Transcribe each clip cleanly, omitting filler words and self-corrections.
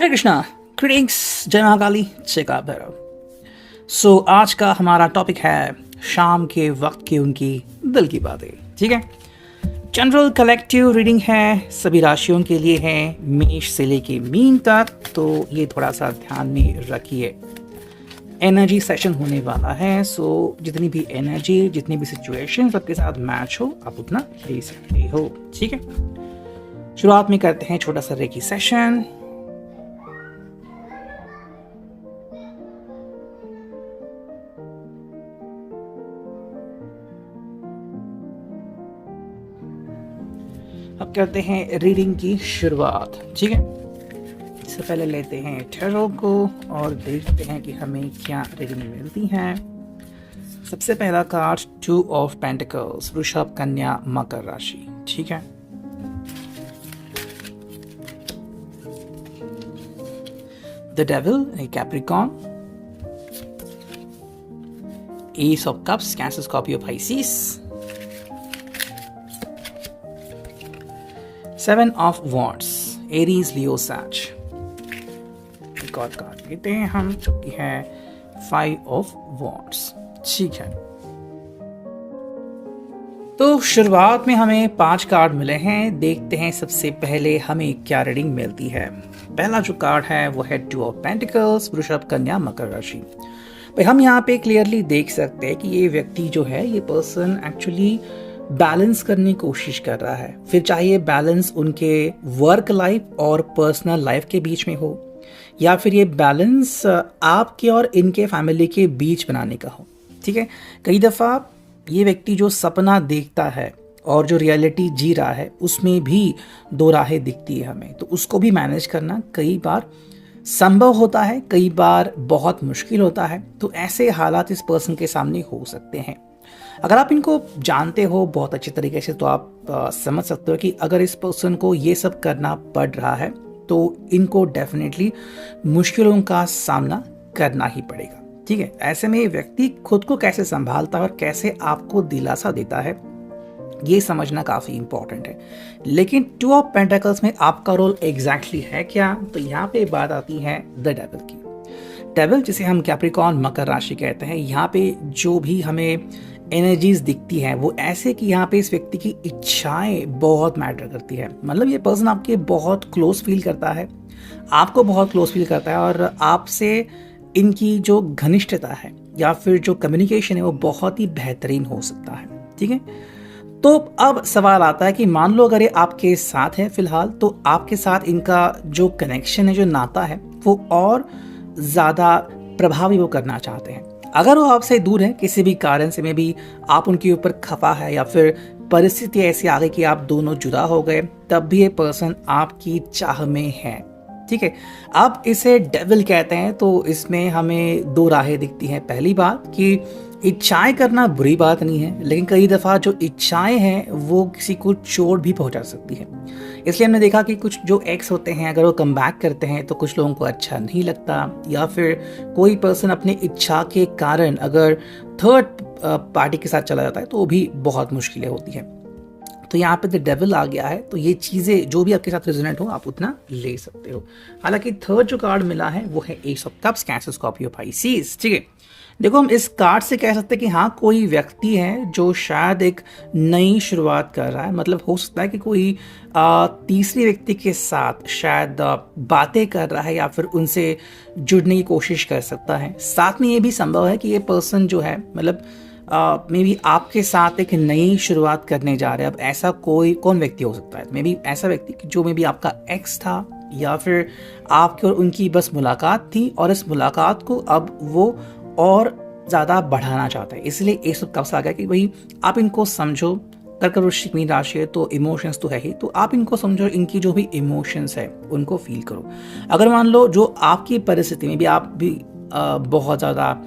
हरे Krishna, greetings, जय महाकाली, जय काल भैरव। सो आज का हमारा टॉपिक है शाम के वक्त की उनकी दिल की बातें। ठीक है, जनरल कलेक्टिव रीडिंग है, सभी राशियों के लिए है, मेष से लेके मीन तक। तो ये थोड़ा सा ध्यान में रखिए, एनर्जी सेशन होने वाला है। सो जितनी भी एनर्जी, जितनी भी सिचुएशन सबके साथ मैच हो, आप उतना ले सकते हो। ठीक है, शुरुआत में करते हैं छोटा सा रेकी सेशन। अब करते हैं रीडिंग की शुरुआत। ठीक है, इससे पहले लेते हैं टैरो को और देखते हैं कि हमें क्या रीडिंग मिलती है। सबसे पहला कार्ड 2 ऑफ पेंटिकल्स, वृषभ, कन्या, मकर राशि। ठीक है, the Devil, Capricorn, ace of cups, Cancer, Scorpio, Pisces, 7 of wands, Aries, Leo, sage. एक और कार्ड लेते हैं हम, जो कि है 5 ऑफ वॉन्ड्स। ठीक है, तो शुरुआत में हमें 5 कार्ड मिले हैं। देखते हैं सबसे पहले हमें क्या रीडिंग मिलती है। पहला जो कार्ड है वो है 2 ऑफ पेंटिकल्स, वृषभ, कन्या, मकर राशि। भाई हम यहाँ पे क्लियरली देख सकते हैं कि ये व्यक्ति जो है, ये पर्सन एक्चुअली बैलेंस करने की कोशिश कर रहा है। फिर चाहे ये बैलेंस उनके वर्क लाइफ और पर्सनल लाइफ के बीच में हो, या फिर ये बैलेंस आपके और इनके फैमिली के बीच बनाने का हो। ठीक है, कई दफ़ा ये व्यक्ति जो सपना देखता है और जो रियलिटी जी रहा है, उसमें भी दो राहें दिखती है हमें। तो उसको भी मैनेज करना कई बार संभव होता है, कई बार बहुत मुश्किल होता है। तो ऐसे हालात इस पर्सन के सामने हो सकते हैं। अगर आप इनको जानते हो बहुत अच्छे तरीके से, तो आप समझ सकते हो कि अगर इस पर्सन को ये सब करना पड़ रहा है तो इनको डेफिनेटली मुश्किलों का सामना करना ही पड़ेगा। ठीक है, ऐसे में ये व्यक्ति खुद को कैसे संभालता है और कैसे आपको दिलासा देता है, ये समझना काफ़ी इंपॉर्टेंट है। लेकिन 2 ऑफ पेंटिकल्स में आपका रोल एग्जैक्टली है क्या? तो यहाँ पे बात आती है द डेविल की। डेविल, जिसे हम कैप्रिकॉर्न, मकर राशि कहते हैं, यहाँ पे जो भी हमें एनर्जीज दिखती हैं वो ऐसे कि यहाँ पे इस व्यक्ति की इच्छाएं बहुत मैटर करती है। मतलब ये पर्सन आपके बहुत क्लोज फील करता है, आपको बहुत क्लोज फील करता है, और आपसे इनकी जो घनिष्ठता है या फिर जो कम्युनिकेशन है वो बहुत ही बेहतरीन हो सकता है। ठीक है, तो अब सवाल आता है कि मान लो अगर ये आपके साथ है फिलहाल, तो आपके साथ इनका जो कनेक्शन है, जो नाता है, वो और ज़्यादा प्रभावी वो करना चाहते हैं। अगर वो आपसे दूर है किसी भी कारण से, में भी आप उनके ऊपर खफा है या फिर परिस्थिति ऐसी आ गई कि आप दोनों जुदा हो गए, तब भी ये पर्सन आपकी चाह में है। ठीक है, अब इसे डेविल कहते हैं, तो इसमें हमें 2 राहें दिखती हैं। पहली बात कि इच्छाएं करना बुरी बात नहीं है, लेकिन कई दफ़ा जो इच्छाएं हैं वो किसी को चोट भी पहुंचा सकती है। इसलिए हमने देखा कि कुछ जो एक्स होते हैं, अगर वो कम बैक करते हैं तो कुछ लोगों को अच्छा नहीं लगता, या फिर कोई पर्सन अपनी इच्छा के कारण अगर थर्ड पार्टी के साथ चला जाता है तो वो भी बहुत मुश्किलें होती हैं। तो यहाँ पे द डेविल आ गया है, तो ये चीज़ें जो भी आपके साथ रेजोनेट हो आप उतना ले सकते हो। हालांकि थर्ड जो कार्ड मिला है वो है S of cups, Cancer, Scorpio, Pisces. ठीक है, देखो हम इस कार्ड से कह सकते हैं कि हाँ, कोई व्यक्ति है जो शायद एक नई शुरुआत कर रहा है। मतलब हो सकता है कि कोई तीसरे व्यक्ति के साथ शायद बातें कर रहा है या फिर उनसे जुड़ने की कोशिश कर सकता है। साथ में ये भी संभव है कि ये पर्सन जो है, मतलब मे बी आपके साथ एक नई शुरुआत करने जा रहे हैं। अब ऐसा कौन व्यक्ति हो सकता है? मे बी ऐसा व्यक्ति जो मे बी आपका एक्स था, या फिर आपके और उनकी बस मुलाकात थी और इस मुलाकात को अब वो और ज़्यादा बढ़ाना चाहता है। इसलिए ये सब कब से आ गया कि भाई आप इनको समझो। कर्क, वृश्चिक, मीन राशि है तो इमोशंस तो है ही, तो आप इनको समझो, इनकी जो भी इमोशंस है उनको फील करो। अगर मान लो जो आपकी परिस्थिति में भी आप भी बहुत ज़्यादा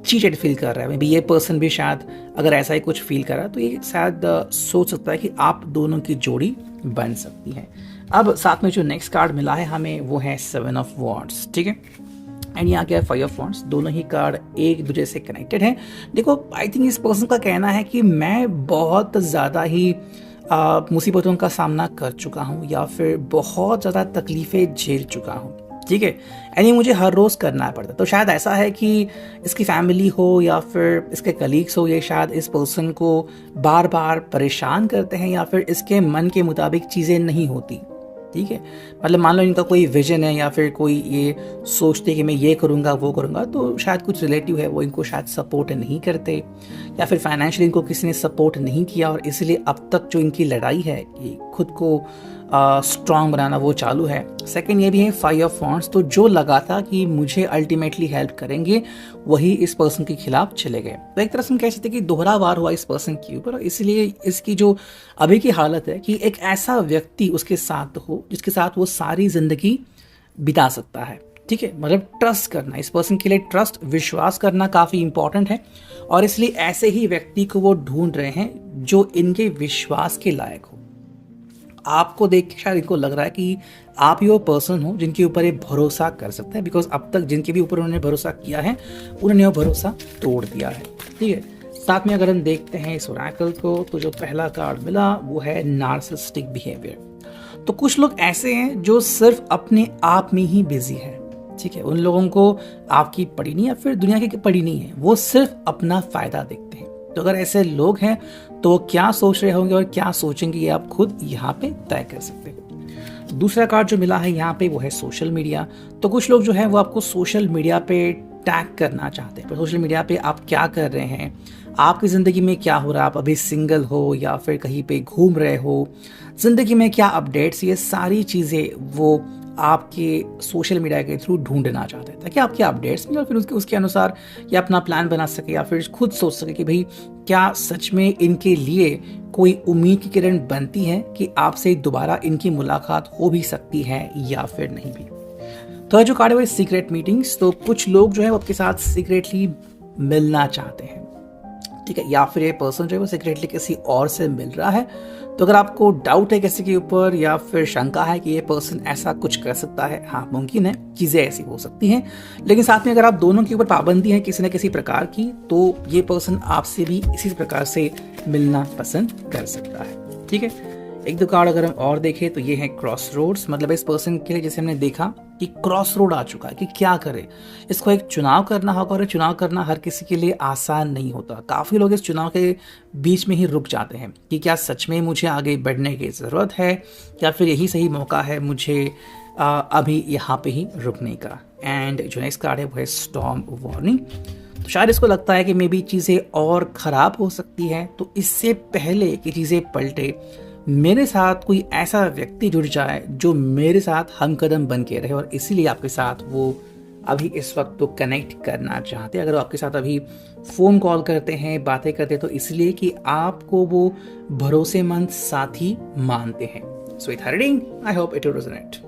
चीटेड फील कर रहा है, मे बी ये पर्सन भी शायद अगर ऐसा ही कुछ फील कर रहा है, तो ये शायद सोच सकता है कि आप दोनों की जोड़ी बन सकती है। अब साथ में जो नेक्स्ट कार्ड मिला है हमें वो है 7 ऑफ वॉन्ड्स। ठीक है, एंड यहाँ क्या है 5 ऑफ वॉन्ड्स। दोनों ही कार्ड एक दूसरे से कनेक्टेड हैं। देखो, आई थिंक इस पर्सन का कहना है कि मैं बहुत ज़्यादा ही मुसीबतों का सामना कर चुका हूँ या फिर बहुत ज़्यादा तकलीफ़ें झेल चुका हूँ। ठीक है, यानी मुझे हर रोज़ करना पड़ता है। तो शायद ऐसा है कि इसकी फैमिली हो या फिर इसके कलीग्स हो, ये शायद इस पर्सन को बार बार परेशान करते हैं या फिर इसके मन के मुताबिक चीज़ें नहीं होती। ठीक है, मतलब मान लो इनका कोई विजन है या फिर कोई ये सोचते कि मैं ये करूँगा वो करूँगा, तो शायद कुछ रिलेटिव है वो इनको शायद सपोर्ट नहीं करते या फिर फाइनेंशियली इनको किसी ने सपोर्ट नहीं किया और इसलिए अब तक जो इनकी लड़ाई है कि खुद को स्ट्रांग बनाना वो चालू है। सेकंड ये भी है 5 ऑफ वॉन्ड्स, तो जो लगा था कि मुझे अल्टीमेटली हेल्प करेंगे वही इस पर्सन के खिलाफ चले गए। तो एक तरह से हम कह सकते हैं कि दोहरा वार हुआ इस पर्सन के ऊपर, इसलिए इसकी जो अभी की हालत है कि एक ऐसा व्यक्ति उसके साथ हो जिसके साथ वो सारी जिंदगी बिता सकता है। ठीक है, मतलब ट्रस्ट करना, इस पर्सन के लिए ट्रस्ट, विश्वास करना काफ़ी इंपॉर्टेंट है और इसलिए ऐसे ही व्यक्ति को वो ढूंढ रहे हैं जो इनके विश्वास के लायक हो। आपको देख के शायद इनको लग रहा है कि आप ही वो पर्सन हो जिनके ऊपर ये भरोसा कर सकते हैं, बिकॉज अब तक जिनके भी ऊपर उन्होंने भरोसा किया है उन्होंने वो भरोसा तोड़ दिया है। ठीक है, साथ में अगर हम देखते हैं इस ओरेकल को, तो जो पहला कार्ड मिला वो है नार्सिसिस्टिक बिहेवियर। तो कुछ लोग ऐसे हैं जो सिर्फ अपने आप में ही बिजी है। ठीक है, उन लोगों को आपकी पड़ी नहीं या फिर दुनिया की पड़ी नहीं है, वो सिर्फ अपना फायदा देखते हैं। तो अगर ऐसे लोग हैं तो वो क्या सोच रहे होंगे और क्या सोचेंगे ये आप खुद यहाँ पे तय कर सकते हो। दूसरा कार्ड जो मिला है यहाँ पे वो है सोशल मीडिया। तो कुछ लोग जो है वो आपको सोशल मीडिया पे टैग करना चाहते हैं, पर सोशल मीडिया पे आप क्या कर रहे हैं, आपकी ज़िंदगी में क्या हो रहा है, आप अभी सिंगल हो या फिर कहीं पे घूम रहे हो, ज़िंदगी में क्या अपडेट्स, ये सारी चीज़ें वो आपके सोशल मीडिया के थ्रू ढूंढना चाहते हैं ताकि आपके अपडेट्स मिले और फिर उसके अनुसार ये अपना प्लान बना सके या फिर खुद सोच सके कि भाई क्या सच में इनके लिए कोई उम्मीद की किरण बनती है कि आपसे दोबारा इनकी मुलाकात हो भी सकती है या फिर नहीं भी। तो जो कार्ड है वो सीक्रेट मीटिंग्स। तो कुछ लोग जो है वो आपके साथ सीक्रेटली मिलना चाहते हैं। ठीक है, या फिर ये पर्सन जो है वो सीक्रेटली किसी और से मिल रहा है। तो अगर आपको डाउट है किसी के ऊपर या फिर शंका है कि ये पर्सन ऐसा कुछ कर सकता है, हाँ मुमकिन है, चीज़ें ऐसी हो सकती हैं, लेकिन साथ में अगर आप दोनों के ऊपर पाबंदी है किसी न किसी प्रकार की, तो ये पर्सन आपसे भी इसी प्रकार से मिलना पसंद कर सकता है। ठीक है, एक दो कार्ड अगर हम और देखें तो ये है क्रॉस रोड्स। मतलब इस पर्सन के लिए जैसे हमने देखा कि क्रॉस रोड आ चुका है कि क्या करे, इसको एक चुनाव करना होगा और चुनाव करना हर किसी के लिए आसान नहीं होता। काफ़ी लोग इस चुनाव के बीच में ही रुक जाते हैं कि क्या सच में मुझे आगे बढ़ने की ज़रूरत है या फिर यही सही मौका है मुझे अभी यहाँ पे ही रुकने का। एंड जो नेक्स्ट कार्ड है वो है स्टॉर्म वार्निंग। तो शायद इसको लगता है कि मे बी चीज़ें और ख़राब हो सकती है, तो इससे पहले कि चीज़ें पलटे मेरे साथ कोई ऐसा व्यक्ति जुड़ जाए जो मेरे साथ हम कदम बन के रहे और इसीलिए आपके साथ वो अभी इस वक्त तो कनेक्ट करना चाहते हैं। अगर वो आपके साथ अभी फ़ोन कॉल करते हैं, बातें करते हैं, तो इसलिए कि आपको वो भरोसेमंद साथी मानते हैं। So it reading, I hope it will resonate.